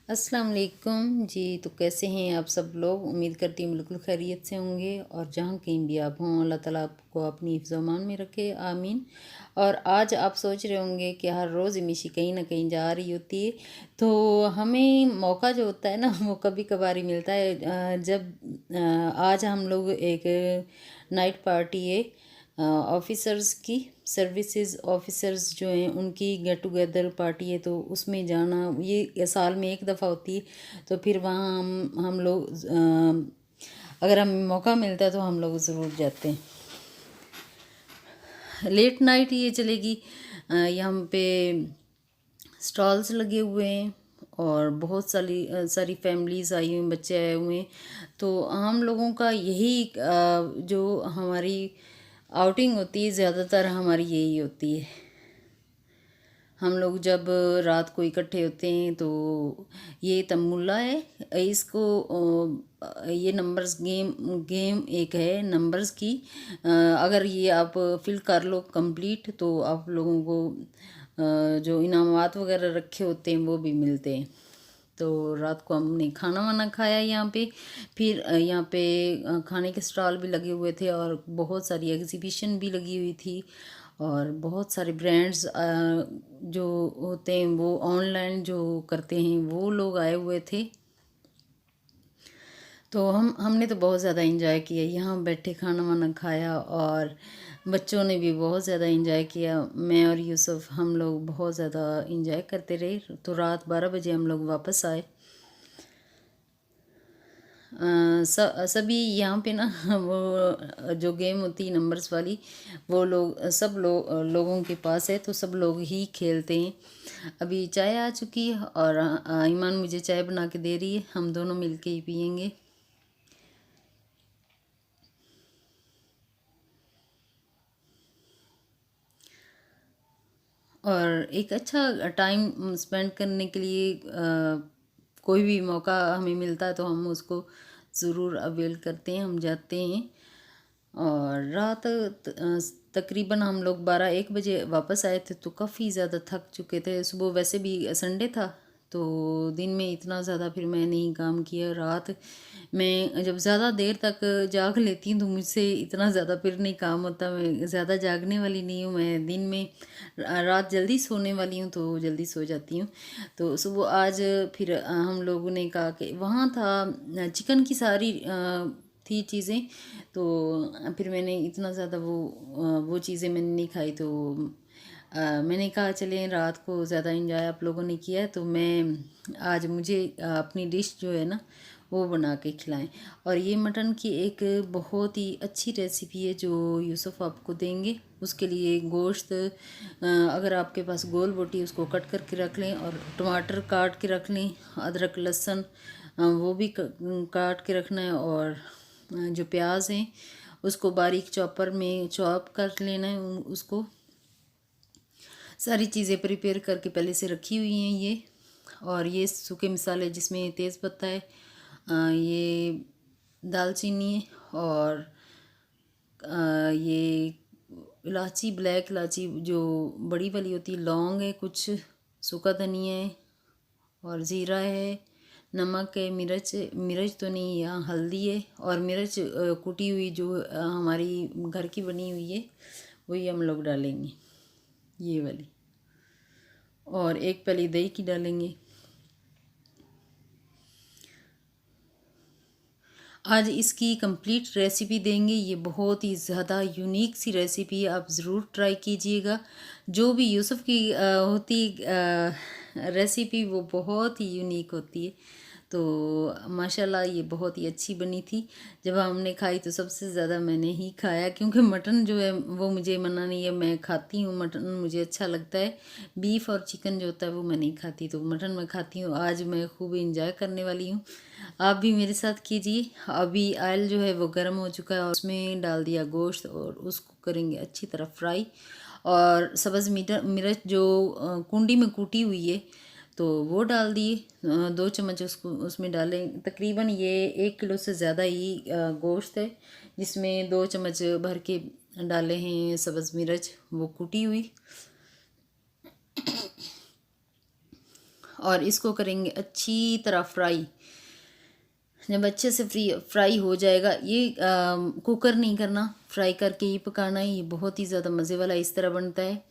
अस्सलाम वालेकुम जी। तो कैसे हैं आप सब लोग? उम्मीद करती हूँ बिल्कुल खैरियत से होंगे और जहाँ कहीं भी आप हों अल्लाह ताला आपको अपनी हिफ्ज़-ओ-अमान में रखे, आमीन। और आज आप सोच रहे होंगे कि हर रोज़ मिशी कहीं ना कहीं जा रही होती है, तो हमें मौका जो होता है ना वो कभी कभार ही मिलता है। जब आज हम लोग एक नाइट पार्टी है ऑफिसर्स की, सर्विसेज ऑफिसर्स जो हैं उनकी गेट टुगेदर पार्टी है, तो उसमें जाना ये साल में एक दफ़ा होती है। तो फिर वहाँ हम लोग अगर हमें मौका मिलता है तो हम लोग ज़रूर जाते हैं। लेट नाइट ये चलेगी। यहाँ पे स्टॉल्स लगे हुए हैं और बहुत सारी सारी फैमिलीज़ आई हुई, बच्चे आए हुए हैं। तो हम लोगों का यही जो हमारी आउटिंग होती है ज़्यादातर हमारी यही होती है। हम लोग जब रात को इकट्ठे होते हैं तो ये तमुल्ला है, इसको ये नंबर्स गेम एक है नंबर्स की। अगर ये आप फिल कर लो कंप्लीट तो आप लोगों को जो इनामात वगैरह रखे होते हैं वो भी मिलते हैं। तो रात को हमने खाना वाना खाया यहाँ पे। फिर यहाँ पे खाने के स्टॉल भी लगे हुए थे और बहुत सारी एग्जीबिशन भी लगी हुई थी और बहुत सारे ब्रांड्स जो होते हैं वो ऑनलाइन जो करते हैं वो लोग आए हुए थे। तो हमने तो बहुत ज़्यादा इंजॉय किया, यहाँ बैठे खाना वाना खाया और बच्चों ने भी बहुत ज़्यादा इंजॉय किया। मैं और यूसुफ हम लोग बहुत ज़्यादा इंजॉय करते रहे। तो रात 12 बजे हम लोग वापस आए। सभी यहाँ पे ना वो जो गेम होती है नंबर्स वाली, वो लोग सब लोगों के पास है, तो सब लोग ही खेलते हैं। अभी चाय आ चुकी है और ईमान मुझे चाय बना के दे रही है, हम दोनों मिलके ही पियेंगे। और एक अच्छा टाइम स्पेंड करने के लिए कोई भी मौका हमें मिलता है तो हम उसको ज़रूर अवेल करते हैं, हम जाते हैं। और रात तकरीबन हम लोग 12-1 बजे वापस आए थे, तो काफ़ी ज़्यादा थक चुके थे। सुबह वैसे भी संडे था तो दिन में इतना ज़्यादा फिर मैं नहीं काम किया। रात मैं जब ज़्यादा देर तक जाग लेती हूँ तो मुझसे इतना ज़्यादा फिर नहीं काम होता। मैं ज़्यादा जागने वाली नहीं हूँ, मैं दिन में रात जल्दी सोने वाली हूँ तो जल्दी सो जाती हूँ। तो सुबह आज फिर हम लोगों ने कहा कि वहाँ था चिकन की सारी थी चीज़ें, तो फिर मैंने इतना ज़्यादा वो चीज़ें मैंने नहीं खाई। तो मैंने कहा चलें, रात को ज़्यादा इंजॉय आप लोगों ने किया है तो मैं आज मुझे अपनी डिश जो है ना वो बना के खिलाएं। और ये मटन की एक बहुत ही अच्छी रेसिपी है जो यूसुफ आपको देंगे। उसके लिए गोश्त अगर आपके पास गोल बोटी उसको कट करके रख लें और टमाटर काट के रख लें, अदरक लहसुन वो भी काट के रखना है। और जो प्याज हैं उसको बारीक चॉपर में चॉप कर लेना है। उसको सारी चीज़ें प्रिपेयर करके पहले से रखी हुई हैं ये। और ये सूखे मसाले जिसमें तेज़ पत्ता है, ये दालचीनी है और ये इलायची, ब्लैक इलायची जो बड़ी वाली होती है, लौंग है, कुछ सूखा धनिया है और ज़ीरा है, नमक है, मिर्च मिर्च तो नहीं, यहाँ हल्दी है और मिर्च कुटी हुई जो हमारी घर की बनी हुई है वही हम लोग डालेंगे, ये वाली। और एक पली दही की डालेंगे। आज इसकी कंप्लीट रेसिपी देंगे। ये बहुत ही ज़्यादा यूनिक सी रेसिपी है, आप ज़रूर ट्राई कीजिएगा। जो भी यूसुफ की होती रेसिपी वो बहुत ही यूनिक होती है। तो माशाल्लाह ये बहुत ही अच्छी बनी थी। जब हमने खाई तो सबसे ज़्यादा मैंने ही खाया, क्योंकि मटन जो है वो मुझे मना नहीं है, मैं खाती हूँ मटन, मुझे अच्छा लगता है। बीफ और चिकन जो होता है वो मैं नहीं खाती, तो मटन मैं खाती हूँ। आज मैं खूब इंजॉय करने वाली हूँ, आप भी मेरे साथ कीजिए। अभी ऑयल जो है वो गर्म हो चुका है और उसमें डाल दिया गोश्त और उसको करेंगे अच्छी तरह फ्राई। और सब्ज़ मिर्च जो कुंडी में कूटी हुई है तो वो डाल दिए, 2 चम्मच उसको उसमें डालें। तकरीबन ये 1 किलो से ज़्यादा ही गोश्त है, जिसमें 2 चम्मच भर के डाले हैं सब्ज़ मिर्च वो कूटी हुई। और इसको करेंगे अच्छी तरह फ्राई। जब अच्छे से फ्राई हो जाएगा, ये कुकर नहीं करना, फ्राई करके ही पकाना है। ये बहुत ही ज़्यादा मज़े वाला इस तरह बनता है।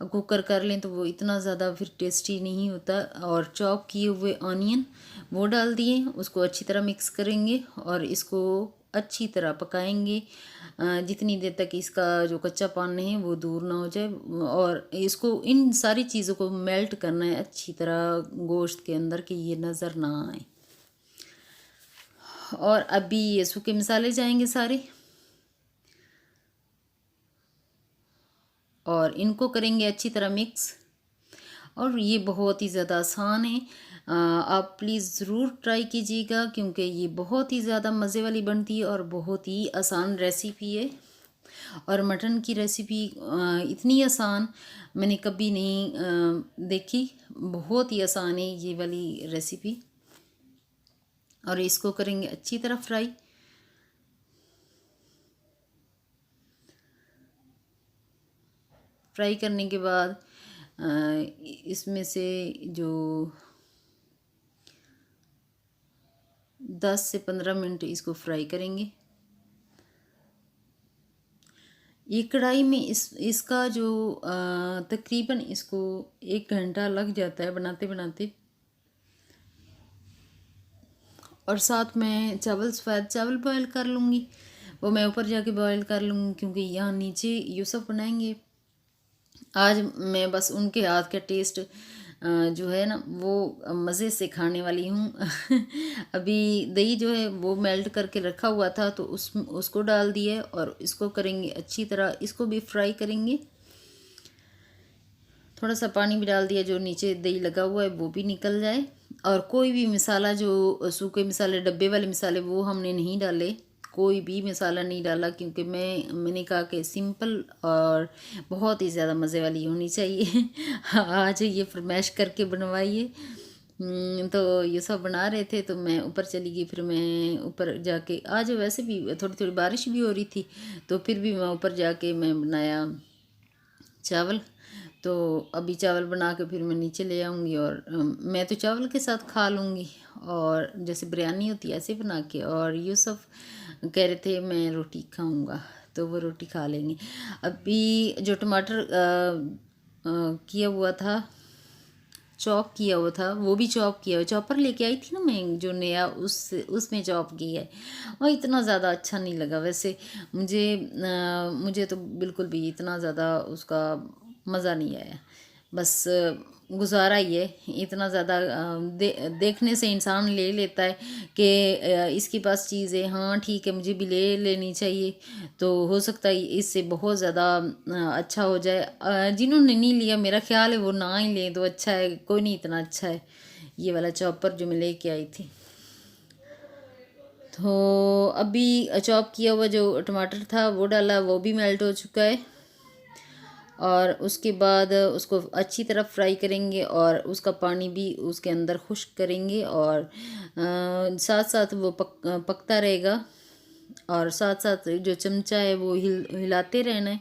कुकर कर लें तो वो इतना ज़्यादा फिर टेस्टी नहीं होता। और चॉप किए हुए ऑनियन वो डाल दिए, उसको अच्छी तरह मिक्स करेंगे और इसको अच्छी तरह पकाएंगे जितनी देर तक इसका जो कच्चापन है वो दूर ना हो जाए। और इसको इन सारी चीज़ों को मेल्ट करना है अच्छी तरह गोश्त के अंदर, कि ये नज़र ना आए। और अभी ये सूखे मसाले जाएंगे सारे, और इनको करेंगे अच्छी तरह मिक्स। और ये बहुत ही ज़्यादा आसान है, आप प्लीज़ ज़रूर ट्राई कीजिएगा, क्योंकि ये बहुत ही ज़्यादा मज़े वाली बनती है और बहुत ही आसान रेसिपी है। और मटन की रेसिपी इतनी आसान मैंने कभी नहीं देखी, बहुत ही आसान है ये वाली रेसिपी। और इसको करेंगे अच्छी तरह फ्राई। फ्राई करने के बाद इसमें से जो 10 से 15 मिनट इसको फ्राई करेंगे। ये कढ़ाई में इसका जो तकरीबन इसको 1 घंटा लग जाता है बनाते बनाते। और साथ में सफ़ेद चावल बॉयल कर लूँगी, वो मैं ऊपर जाके बॉयल कर लूँगी, क्योंकि यहाँ नीचे यूसुफ बनाएंगे। आज मैं बस उनके हाथ का टेस्ट जो है ना वो मज़े से खाने वाली हूँ। अभी दही जो है वो मेल्ट करके रखा हुआ था, तो उसको डाल दिया और इसको करेंगे अच्छी तरह, इसको भी फ्राई करेंगे। थोड़ा सा पानी भी डाल दिया, जो नीचे दही लगा हुआ है वो भी निकल जाए। और कोई भी मसाला, जो सूखे मसाले डब्बे वाले मसाले, वो हमने नहीं डाले, कोई भी मसाला नहीं डाला, क्योंकि मैंने कहा कि सिंपल और बहुत ही ज़्यादा मज़े वाली होनी चाहिए। आज ये फरमाइश करके बनवाइए। तो ये सब बना रहे थे तो मैं ऊपर चली गई। फिर मैं ऊपर जाके, आज वैसे भी थोड़ी थोड़ी बारिश भी हो रही थी, तो फिर भी मैं ऊपर जाके मैं बनाया चावल। तो अभी चावल बना के फिर मैं नीचे ले आऊँगी, और मैं तो चावल के साथ खा लूँगी, और जैसे बिरयानी होती है ऐसे बना के। और यूसुफ कह रहे थे मैं रोटी खाऊँगा, तो वो रोटी खा लेंगे। अभी जो टमाटर किया हुआ था, चॉप किया हुआ था, वो भी चॉप किया हुआ, चॉपर लेके आई थी ना मैं जो नया, उसमें चॉप किया है। और इतना ज़्यादा अच्छा नहीं लगा वैसे मुझे तो बिल्कुल भी इतना ज़्यादा उसका मज़ा नहीं आया। बस गुजारा ही है। इतना ज़्यादा देखने से इंसान ले लेता है कि इसके पास चीज़ है, हाँ ठीक है मुझे भी ले लेनी चाहिए, तो हो सकता है इससे बहुत ज़्यादा अच्छा हो जाए। जिन्होंने नहीं लिया, मेरा ख्याल है वो ना ही लें तो अच्छा है, कोई नहीं इतना अच्छा है ये वाला चॉपर जो मैं लेके आई थी। तो अभी चॉप किया हुआ जो टमाटर था वो डाला, वो भी मेल्ट हो चुका है। और उसके बाद उसको अच्छी तरह फ्राई करेंगे, और उसका पानी भी उसके अंदर खुश्क करेंगे, और साथ साथ वो पकता रहेगा। और साथ साथ जो चमचा है वो हिलाते रहना है।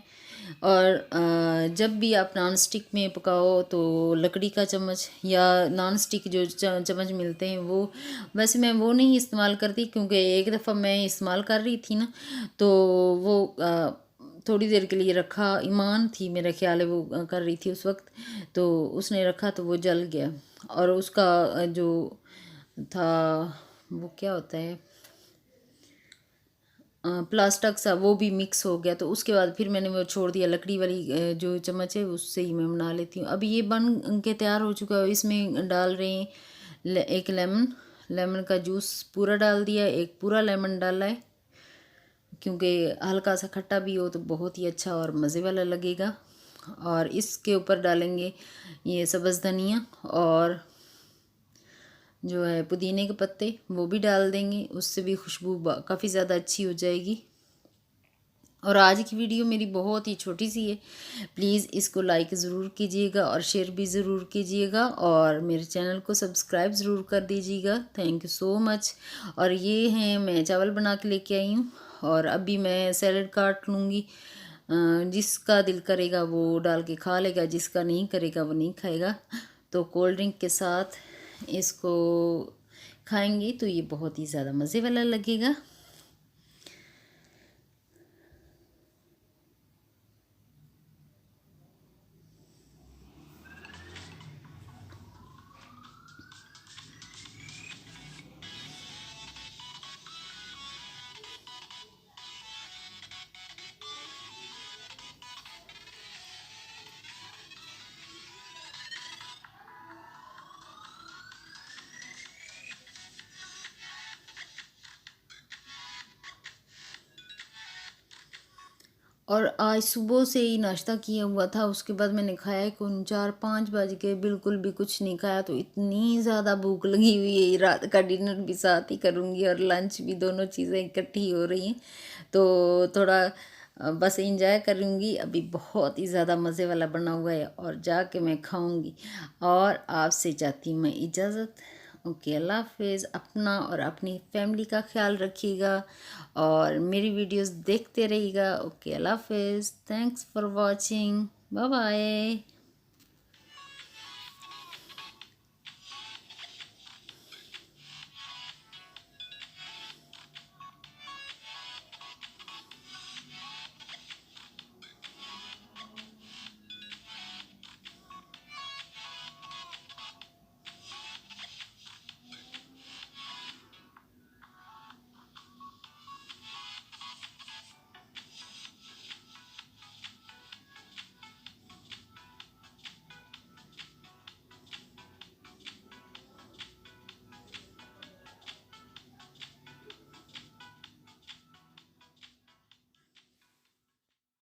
और जब भी आप नॉन स्टिक में पकाओ तो लकड़ी का चम्मच या नॉन स्टिक जो चम्मच मिलते हैं वो, वैसे मैं वो नहीं इस्तेमाल करती, क्योंकि एक दफ़ा मैं इस्तेमाल कर रही थी ना, तो वो थोड़ी देर के लिए रखा, ईमान थी मेरा ख्याल है वो कर रही थी उस वक्त, तो उसने रखा तो वो जल गया। और उसका जो था वो क्या होता है, प्लास्टिक सा, वो भी मिक्स हो गया। तो उसके बाद फिर मैंने वो छोड़ दिया, लकड़ी वाली जो चम्मच है उससे ही मैं बना लेती हूँ। अभी ये बन के तैयार हो चुका है। इसमें डाल रहे हैं एक लेमन का जूस पूरा डाल दिया, एक पूरा लेमन डाला है, क्योंकि हल्का सा खट्टा भी हो तो बहुत ही अच्छा और मज़े वाला लगेगा। और इसके ऊपर डालेंगे ये सब्ज़ धनिया, और जो है पुदीने के पत्ते वो भी डाल देंगे, उससे भी खुशबू काफ़ी ज़्यादा अच्छी हो जाएगी। और आज की वीडियो मेरी बहुत ही छोटी सी है, प्लीज़ इसको लाइक ज़रूर कीजिएगा और शेयर भी ज़रूर कीजिएगा, और मेरे चैनल को सब्सक्राइब ज़रूर कर दीजिएगा। Thank you so much. और ये हैं, मैं चावल बना के लेके आई हूँ, और अभी मैं सैलड काट लूँगी। जिसका दिल करेगा वो डाल के खा लेगा, जिसका नहीं करेगा वो नहीं खाएगा। तो कोल्ड ड्रिंक के साथ इसको खाएंगे तो ये बहुत ही ज़्यादा मज़े वाला लगेगा। और आज सुबह से ही नाश्ता किया हुआ था, उसके बाद मैंने खाया कौन 4-5 बज के, बिल्कुल भी कुछ नहीं खाया। तो इतनी ज़्यादा भूख लगी हुई है, रात का डिनर भी साथ ही करूँगी और लंच भी, दोनों चीज़ें इकट्ठी हो रही हैं। तो थोड़ा बस इंजॉय करूँगी। अभी बहुत ही ज़्यादा मज़े वाला बना हुआ है और जाके मैं खाऊँगी। और आपसे चाहती हूँ मैं इजाज़त। ओके, अल्लाह हाफिज़। अपना और अपनी फैमिली का ख्याल रखिएगा और मेरी वीडियोस देखते रहिएगा। ओके, अल्लाह हाफिज़। Thanks for watching. Bye bye.